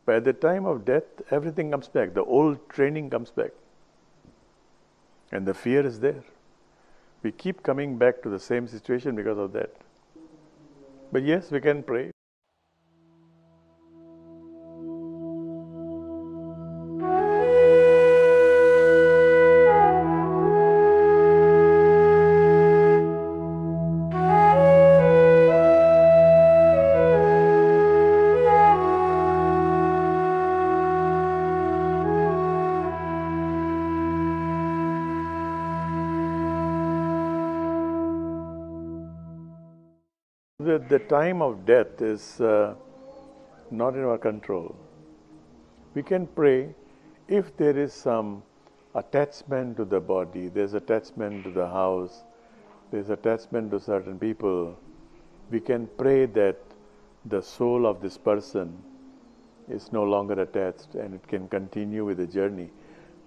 But at the time of death, everything comes back. The old training comes back. And the fear is there. We keep coming back to the same situation because of that. But yes, we can pray. The time of death is not in our control. We can pray if there is some attachment to the body, there's attachment to the house, there's attachment to certain people. We can pray that the soul of this person is no longer attached and it can continue with the journey.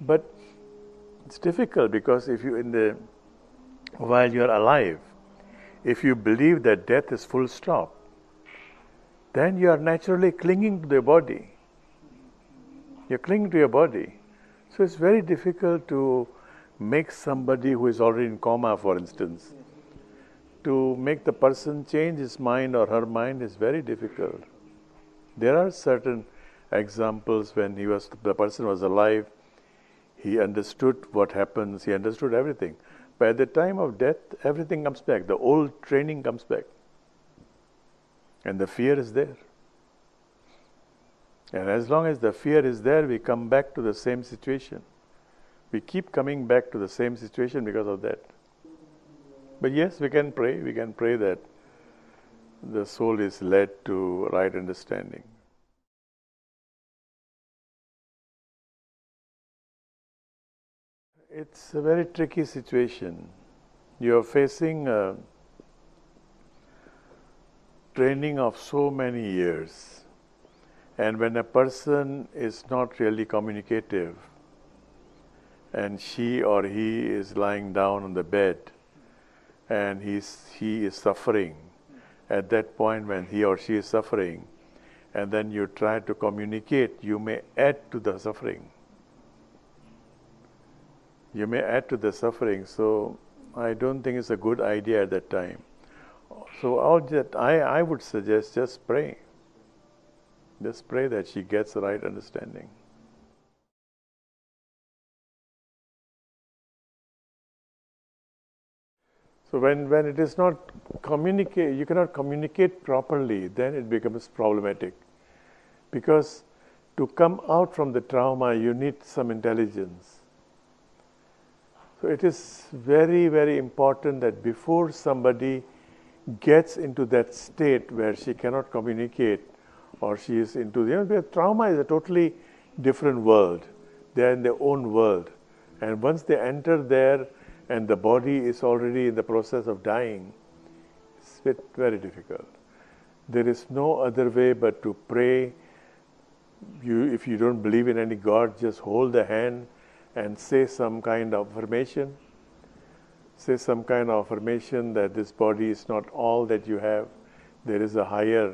But it's difficult because if you while you are alive, if you believe that death is full stop, then you are naturally clinging to the body. You're clinging to your body. So it's very difficult to make somebody who is already in coma, for instance, to make the person change his mind or her mind is very difficult. There are certain examples when the person was alive, he understood what happens, he understood everything. But at the time of death, everything comes back. The old training comes back. And the fear is there. And as long as the fear is there, we come back to the same situation. We keep coming back to the same situation because of that. But yes, we can pray. We can pray that the soul is led to right understanding. It's a very tricky situation. You're facing a training of so many years. And when a person is not really communicative and she or he is lying down on the bed and he is suffering, at that point when he or she is suffering, and then you try to communicate, you may add to the suffering. You may add to the suffering, so I don't think it's a good idea at that time. So I would suggest just pray. Just pray that she gets the right understanding. So when it is not you cannot communicate properly, then it becomes problematic. Because to come out from the trauma, you need some intelligence. So it is very, very important that before somebody gets into that state where she cannot communicate or she is into trauma is a totally different world. They are in their own world. And once they enter there and the body is already in the process of dying, it's very difficult. There is no other way but to pray. If you don't believe in any God, just hold the hand and say some kind of affirmation. Say some kind of affirmation that this body is not all that you have. There is a higher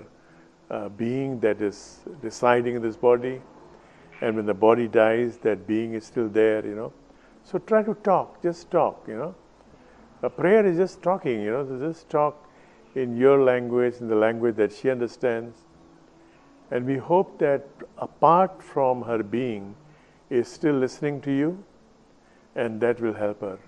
being that is residing in this body. And when the body dies, that being is still there, So try to talk, just talk, A prayer is just talking, So just talk in your language, in the language that she understands. And we hope that apart from her being, is still listening to you, and that will help her.